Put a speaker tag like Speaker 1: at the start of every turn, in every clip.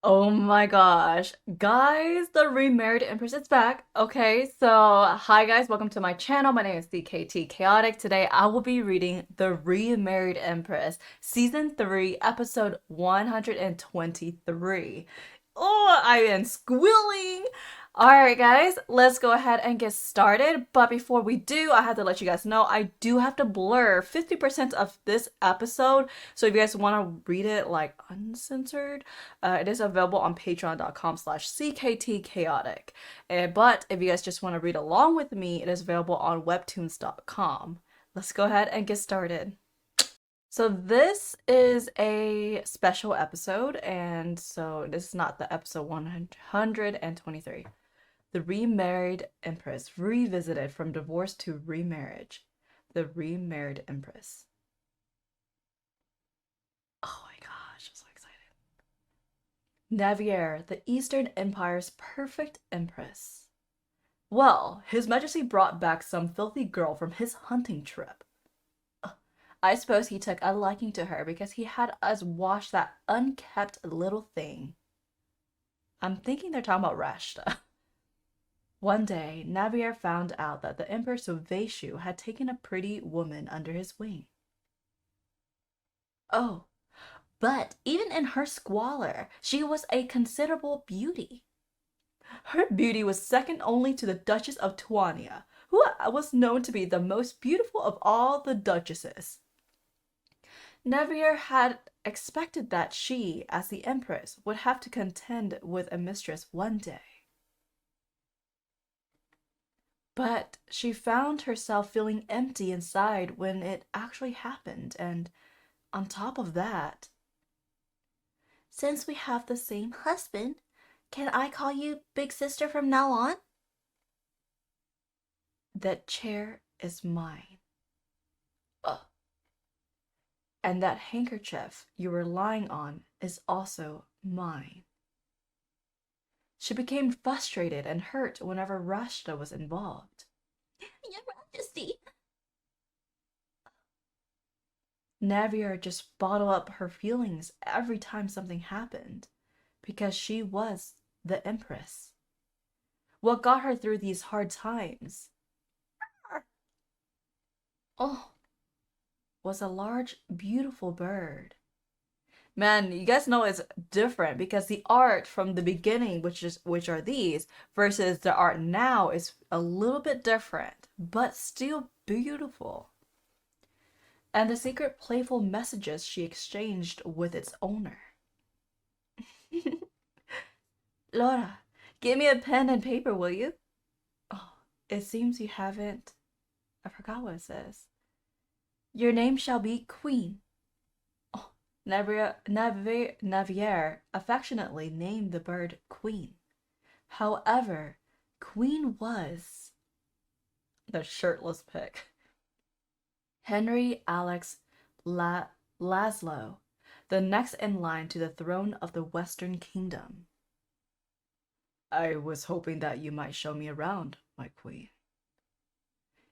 Speaker 1: Oh my gosh. Guys, the Remarried Empress is back. Okay, so hi guys, welcome to my channel. My name is CKTCHAOTIC. Today I will be reading The Remarried Empress, Season 3, Episode 123. Oh, I am squealing. Alright guys, let's go ahead and get started. But before we do, I have to let you guys know I do have to blur 50% of this episode. So if you guys want to read it like uncensored, it is available on patreon.com/cktchaotic. But if you guys just want to read along with me, it is available on webtoons.com. Let's go ahead and get started. So this is a special episode, and so this is not the episode 123. The Remarried Empress, revisited from divorce to remarriage. The Remarried Empress. Oh my gosh, I'm so excited. Navier, the Eastern Empire's perfect empress. Well, His Majesty brought back some filthy girl from his hunting trip. I suppose he took a liking to her because he had us wash that unkept little thing. I'm thinking they're talking about Rashta. One day, Navier found out that the Emperor Sovieshu had taken a pretty woman under his wing. Oh, but even in her squalor, she was a considerable beauty. Her beauty was second only to the Duchess of Tuania, who was known to be the most beautiful of all the duchesses. Navier had expected that she, as the Empress, would have to contend with a mistress one day. But she found herself feeling empty inside when it actually happened, and on top of that, since we have the same husband, can I call you Big Sister from now on? That chair is mine. Ugh. And that handkerchief you were lying on is also mine. She became frustrated and hurt whenever Rashta was involved. Your Majesty! Navier just bottled up her feelings every time something happened, because she was the Empress. What got her through these hard times? Oh, was a large, beautiful bird. Man, you guys know it's different because the art from the beginning, which are these, versus the art now is a little bit different, but still beautiful. And the secret playful messages she exchanged with its owner. Laura, give me a pen and paper, will you? Oh, it seems you haven't. I forgot what it says. Your name shall be Queen. Navier affectionately named the bird Queen. However, Queen was the shirtless pic. Henry Alex Laszlo, the next in line to the throne of the Western Kingdom. I was hoping that you might show me around, my queen.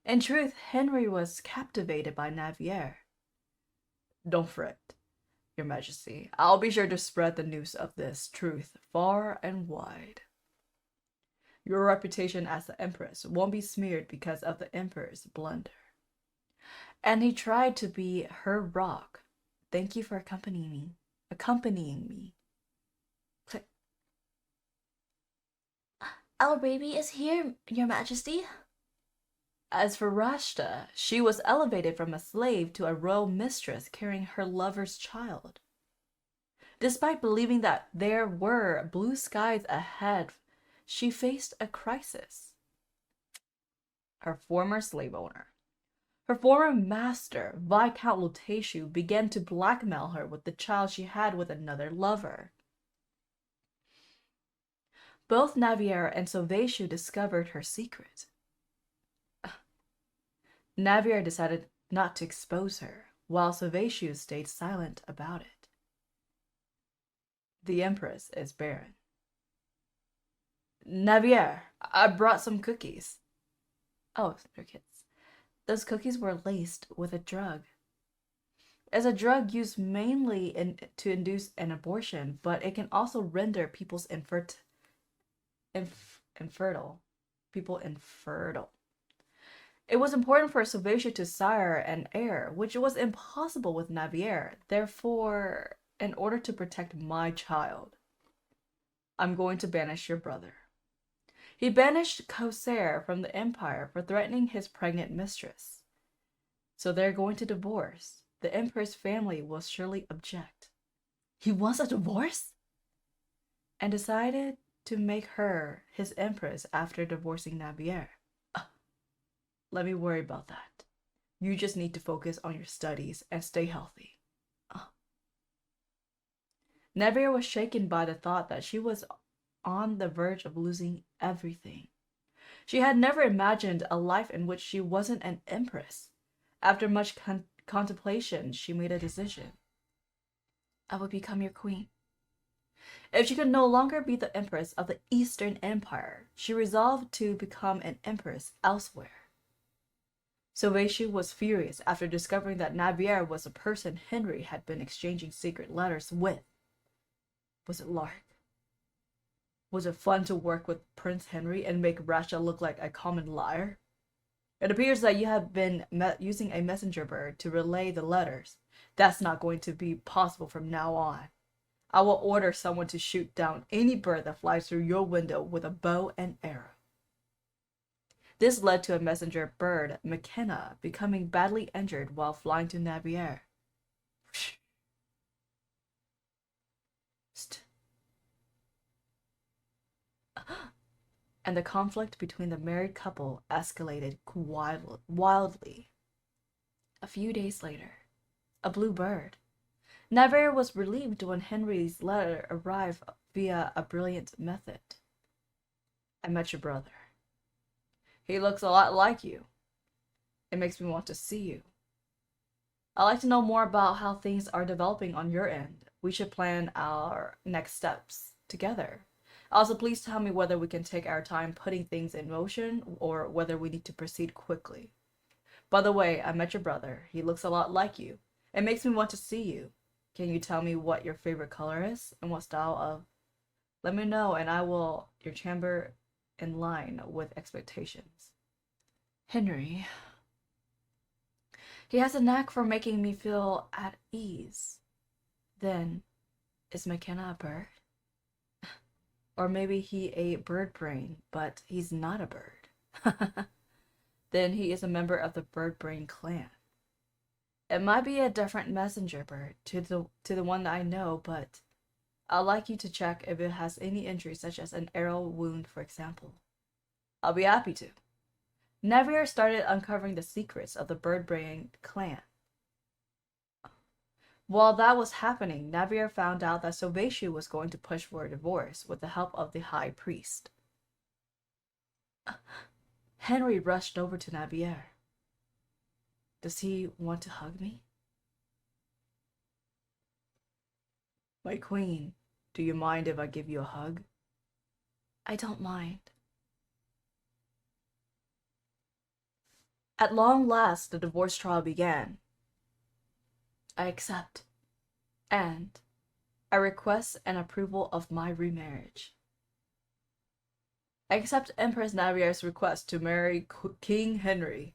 Speaker 1: In truth, Henry was captivated by Navier. Don't fret, Your Majesty. I'll be sure to spread the news of this truth far and wide. Your reputation as the Empress won't be smeared because of the Emperor's blunder. And he tried to be her rock. Thank you for accompanying me. Click. Our baby is here, Your Majesty. As for Rashta, she was elevated from a slave to a royal mistress carrying her lover's child. Despite believing that there were blue skies ahead, she faced a crisis. Her former slave owner. Her former master, Viscount Luteshu, began to blackmail her with the child she had with another lover. Both Navier and Sovieshu discovered her secret. Navier decided not to expose her, while Sovieshu stayed silent about it. The Empress is barren. Navier, I brought some cookies. Oh, they're kids. Those cookies were laced with a drug. It's a drug used mainly to induce an abortion, but it can also render infertile. People infertile. It was important for Sovieshu to sire an heir, which was impossible with Navier. Therefore, in order to protect my child, I'm going to banish your brother. He banished Corsair from the empire for threatening his pregnant mistress. So they're going to divorce. The Empress family will surely object. He wants a divorce? And decided to make her his empress after divorcing Navier. Let me worry about that. You just need to focus on your studies and stay healthy. Navier was shaken by the thought that she was on the verge of losing everything. She had never imagined a life in which she wasn't an empress. After much contemplation, she made a decision. I will become your queen. If she could no longer be the empress of the Eastern Empire, she resolved to become an empress elsewhere. Sovieshu was furious after discovering that Navier was a person Henry had been exchanging secret letters with. Was it lark? Was it fun to work with Prince Henry and make Rashta look like a common liar? It appears that you have been using a messenger bird to relay the letters. That's not going to be possible from now on. I will order someone to shoot down any bird that flies through your window with a bow and arrow. This led to a messenger bird, McKenna, becoming badly injured while flying to Navier. And the conflict between the married couple escalated wildly. A few days later, a blue bird. Navier was relieved when Henry's letter arrived via a brilliant method. I met your brother. He looks a lot like you. It makes me want to see you. I'd like to know more about how things are developing on your end. We should plan our next steps together. Also, please tell me whether we can take our time putting things in motion or whether we need to proceed quickly. By the way, I met your brother. He looks a lot like you. It makes me want to see you. Can you tell me what your favorite color is and what style of... Let me know and I will your chamber in line with expectations. Henry. He has a knack for making me feel at ease. Then, is McKenna a bird? Or maybe he a bird brain, but he's not a bird. Then he is a member of the bird brain clan. It might be a different messenger bird to the one that I know, but I'd like you to check if it has any injuries such as an arrow wound, for example. I'll be happy to. Navier started uncovering the secrets of the bird brain clan. While that was happening, Navier found out that Sovieshu was going to push for a divorce with the help of the high priest. Henry rushed over to Navier. Does he want to hug me? My queen, do you mind if I give you a hug? I don't mind. At long last, the divorce trial began. I accept, and I request an approval of my remarriage. I accept Empress Navier's request to marry King Henry.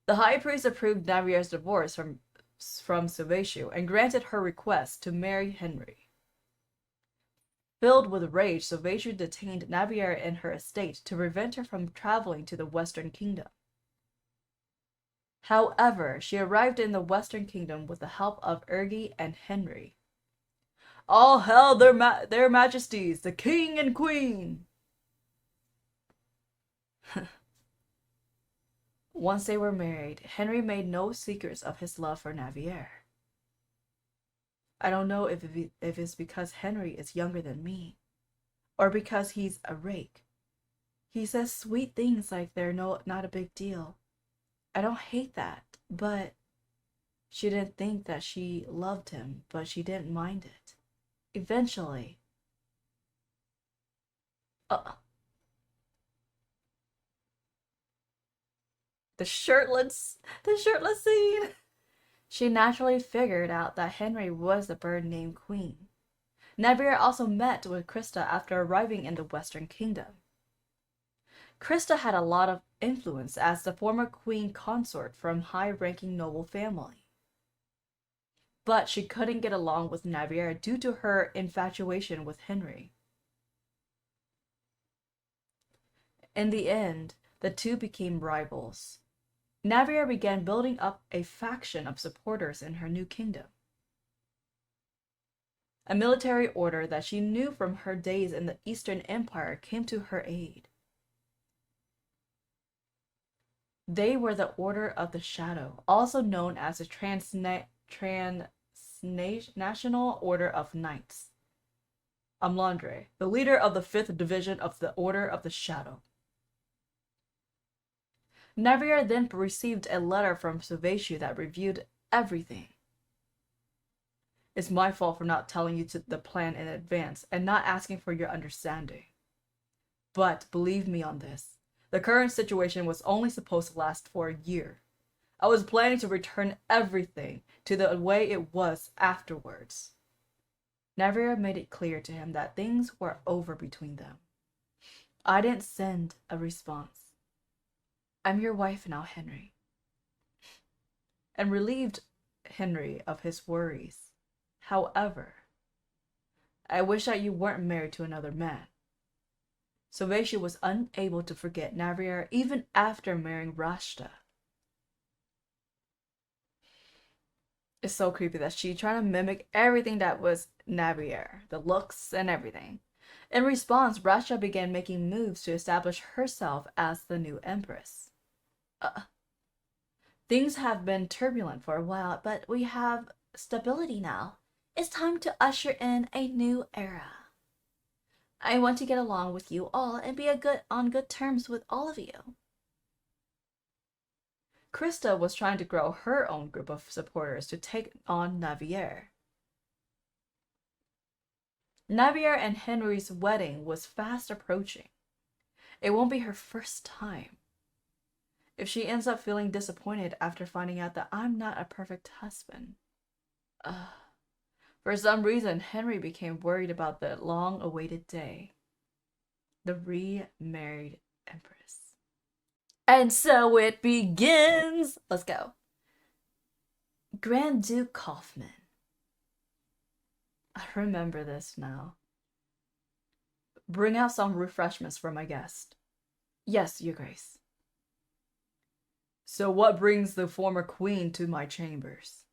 Speaker 1: The high priest approved Navier's divorce from Sovieshu and granted her request to marry Henry. Filled with rage, Sovieshu detained Navier in her estate to prevent her from traveling to the Western Kingdom. However, she arrived in the Western Kingdom with the help of Ergi and Henry. All hail their majesties, the king and queen! Once they were married, Henry made no secrets of his love for Navier. I don't know if it's because Henry is younger than me, or because he's a rake. He says sweet things like they're not a big deal. I don't hate that, but she didn't think that she loved him, but she didn't mind it. Eventually, the shirtless scene. She naturally figured out that Henry was the bird named Queen. Navier also met with Krista after arriving in the Western Kingdom. Krista had a lot of influence as the former queen consort from high-ranking noble family. But she couldn't get along with Navier due to her infatuation with Henry. In the end, the two became rivals. Navier began building up a faction of supporters in her new kingdom. A military order that she knew from her days in the Eastern Empire came to her aid. They were the Order of the Shadow, also known as the Transnational Order of Knights. Amlandre, the leader of the 5th Division of the Order of the Shadow. Navier then received a letter from Sovieshu that reviewed everything. It's my fault for not telling you the plan in advance and not asking for your understanding. But believe me on this. The current situation was only supposed to last for a year. I was planning to return everything to the way it was afterwards. Navier made it clear to him that things were over between them. I didn't send a response. I'm your wife now, Henry. And relieved Henry of his worries. However, I wish that you weren't married to another man. Sovieshu was unable to forget Navier even after marrying Rashta. It's so creepy that she tried to mimic everything that was Navier, the looks and everything. In response, Rashta began making moves to establish herself as the new empress. Things have been turbulent for a while, but we have stability now. It's time to usher in a new era. I want to get along with you all and be on good terms with all of you. Krista was trying to grow her own group of supporters to take on Navier. Navier and Henry's wedding was fast approaching. It won't be her first time. If she ends up feeling disappointed after finding out that I'm not a perfect husband. For some reason, Henry became worried about the long-awaited day. The remarried Empress. And so it begins! Let's go. Grand Duke Kaufman. I remember this now. Bring out some refreshments for my guest. Yes, Your Grace. So what brings the former queen to my chambers?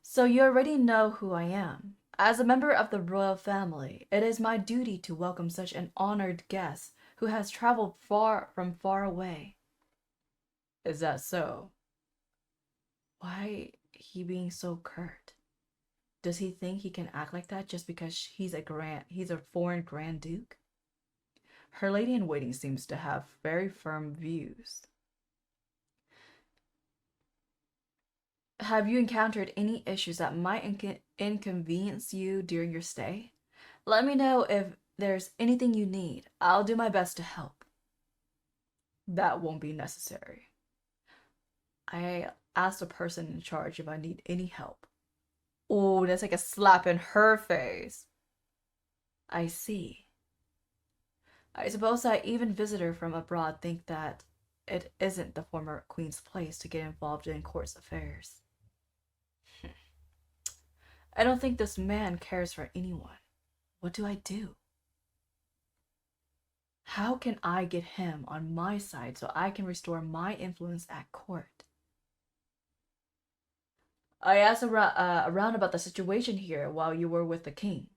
Speaker 1: So you already know who I am. As a member of the royal family, it is my duty to welcome such an honored guest who has traveled far away. Is that so? Why he being so curt? Does he think he can act like that just because he's a foreign Grand Duke? Her lady-in-waiting seems to have very firm views. Have you encountered any issues that might inconvenience you during your stay? Let me know if there's anything you need. I'll do my best to help. That won't be necessary. I asked the person in charge if I need any help. Oh, that's like a slap in her face. I see. I suppose that even visitors from abroad think that it isn't the former queen's place to get involved in court affairs. I don't think this man cares for anyone. What do I do? How can I get him on my side so I can restore my influence at court? I asked around about the situation here while you were with the king.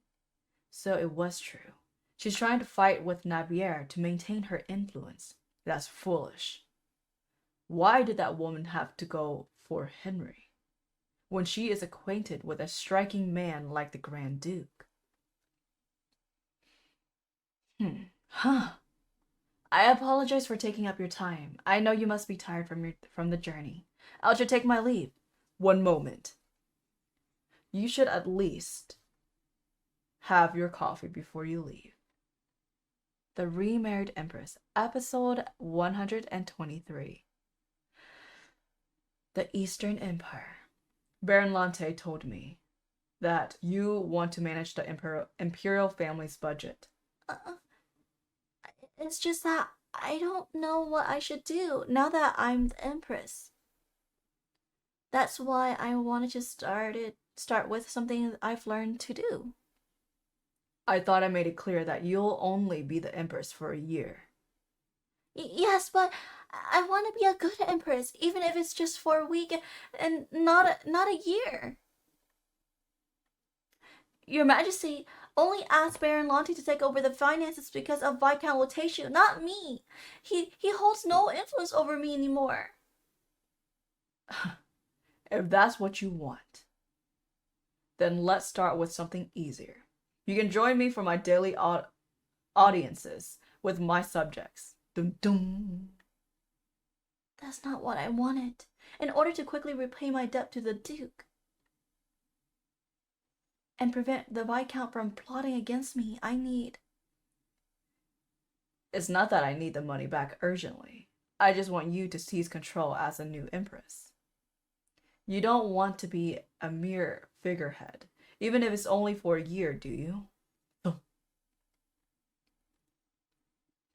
Speaker 1: So it was true. She's trying to fight with Navier to maintain her influence. That's foolish. Why did that woman have to go for Henry when she is acquainted with a striking man like the Grand Duke? I apologize for taking up your time. I know you must be tired from the journey. I should take my leave. One moment. You should at least have your coffee before you leave. The Remarried Empress, episode 123. The Eastern Empire. Baron Lante told me that you want to manage the imperial family's budget.
Speaker 2: It's just that I don't know what I should do now that I'm the Empress. That's why I wanted to start with something I've learned to do.
Speaker 1: I thought I made it clear that you'll only be the Empress for a year.
Speaker 2: Yes, but I want to be a good Empress, even if it's just for a week and not a year. Your Majesty, only asked Baron Lonti to take over the finances because of Viscount Loteshu, not me. He holds no influence over me anymore.
Speaker 1: If that's what you want, then let's start with something easier. You can join me for my daily audiences with my subjects. Dum dum.
Speaker 2: That's not what I wanted. In order to quickly repay my debt to the Duke and prevent the Viscount from plotting against me, I need...
Speaker 1: It's not that I need the money back urgently. I just want you to seize control as a new Empress. You don't want to be a mere figurehead, even if it's only for a year, do you? Oh.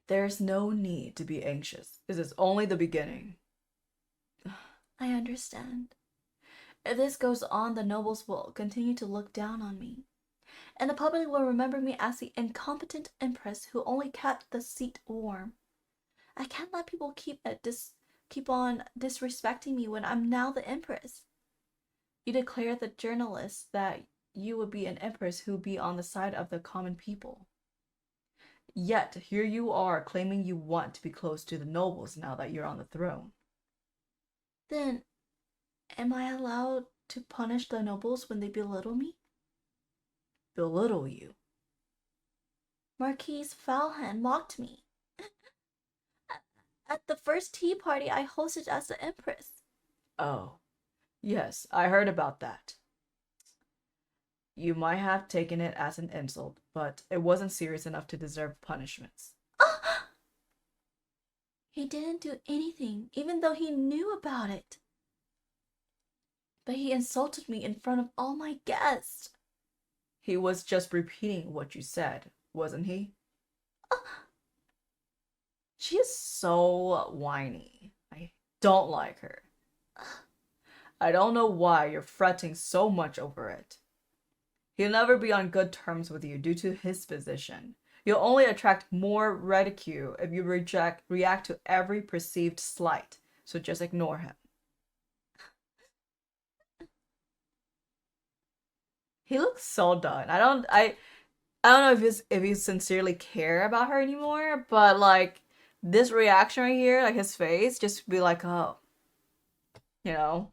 Speaker 1: There's no need to be anxious. This is only the beginning.
Speaker 2: I understand. If this goes on, the nobles will continue to look down on me, and the public will remember me as the incompetent Empress who only kept the seat warm. I can't let people keep on disrespecting me when I'm now the Empress. You declared the journalists that you would be an Empress who would be on the side of the common people.
Speaker 1: Yet, here you are claiming you want to be close to the nobles now that you're on the throne.
Speaker 2: Then, am I allowed to punish the nobles when they belittle me?
Speaker 1: Belittle you?
Speaker 2: Marquise Falhan mocked me at the first tea party I hosted as the Empress.
Speaker 1: Oh, yes, I heard about that. You might have taken it as an insult, but it wasn't serious enough to deserve punishments.
Speaker 2: He didn't do anything, even though he knew about it. But he insulted me in front of all my guests.
Speaker 1: He was just repeating what you said, wasn't he? She is so whiny. I don't like her. I don't know why you're fretting so much over it. He'll never be on good terms with you due to his position. You'll only attract more ridicule if you react to every perceived slight, so just ignore him. He looks so done. I don't know if he sincerely care about her anymore, but like this reaction right here, like his face, just be like, oh, you know.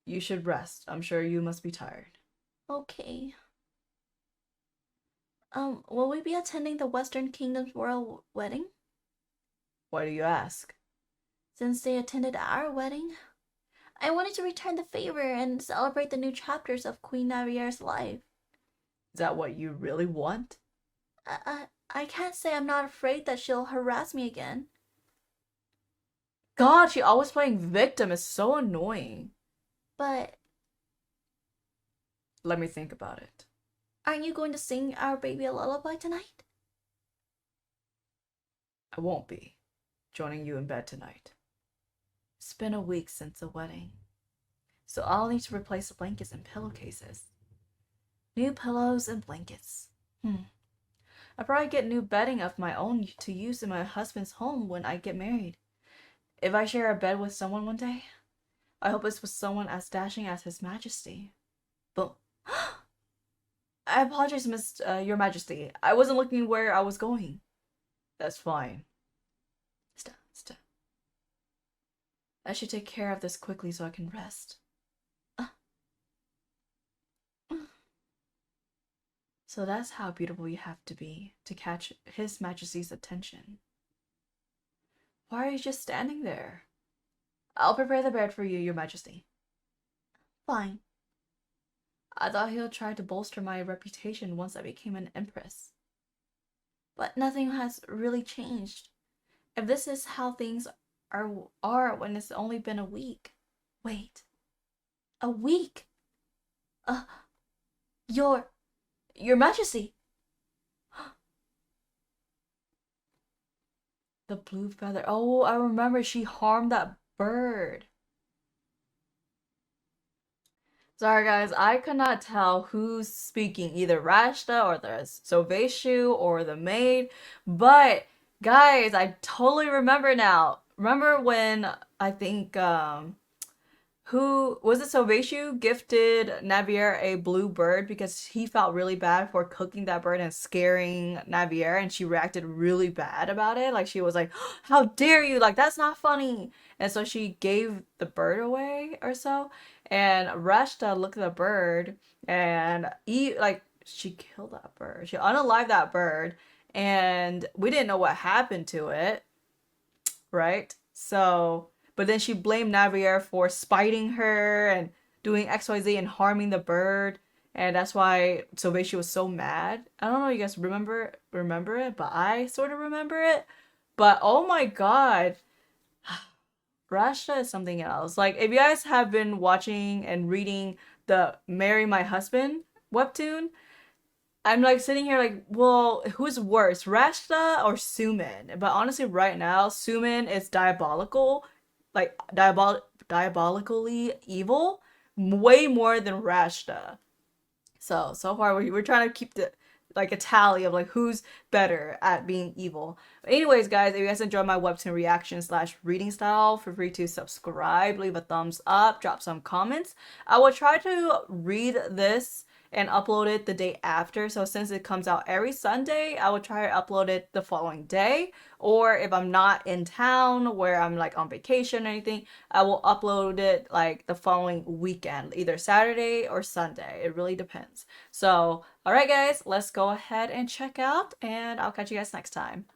Speaker 1: You should rest. I'm sure you must be tired.
Speaker 2: Okay. Will we be attending the Western Kingdom's royal wedding?
Speaker 1: Why do you ask?
Speaker 2: Since they attended our wedding, I wanted to return the favor and celebrate the new chapters of Queen Navier's life.
Speaker 1: Is that what you really want?
Speaker 2: I can't say I'm not afraid that she'll harass me again.
Speaker 1: God, she always playing victim is so annoying.
Speaker 2: But...
Speaker 1: Let me think about it.
Speaker 2: Aren't you going to sing our baby a lullaby tonight?
Speaker 1: I won't be joining you in bed tonight. It's been a week since the wedding, so I'll need to replace the blankets and pillowcases. New pillows and blankets. I'll probably get new bedding of my own to use in my husband's home when I get married. If I share a bed with someone one day, I hope it's with someone as dashing as His Majesty. But I apologize, Your Majesty. I wasn't looking where I was going. That's fine. Stop. I should take care of this quickly so I can rest. So that's how beautiful you have to be to catch His Majesty's attention. Why are you just standing there? I'll prepare the bed for you, Your Majesty.
Speaker 2: Fine.
Speaker 1: I thought he'll try to bolster my reputation once I became an Empress.
Speaker 2: But nothing has really changed. If this is how things are when it's only been a week. Wait. A week? Uh, your your majesty. The blue feather. Oh, I remember she harmed that bird. Sorry guys, I could not tell who's speaking, either Rashta or the Sovieshu or the maid. But guys, I totally remember now. Remember when I think who was it, Sovieshu gifted Navier a blue bird because he felt really bad for cooking that bird and scaring Navier, and she reacted really bad about it. Like she was like, "How dare you? Like that's not funny." And so she gave the bird away or so. And Rashta looked at the bird and she killed that bird. She unalived that bird, and we didn't know what happened to it, right? So, but then she blamed Navier for spiting her and doing XYZ and harming the bird. And that's why Sobeshi was so mad. I don't know if you guys remember it, but I sort of remember it. But oh my god, Rashta is something else. Like if you guys have been watching and reading the Marry My Husband webtoon, I'm like sitting here like, well, who's worse, Rashta or Sumin? But honestly, right now, Sumin is diabolical, like diabolically evil, way more than Rashta. So far we're trying to keep the like a tally of like who's better at being evil. But anyways, guys, if you guys enjoy my webtoon reaction slash reading style, feel free to subscribe, leave a thumbs up, drop some comments. I will try to read this and upload it the day after. So since it comes out every Sunday, I will try to upload it the following day. Or if I'm not in town where I'm like on vacation or anything, I will upload it like the following weekend, either Saturday or Sunday. It really depends. So, all right, guys, let's go ahead and check out, and I'll catch you guys next time.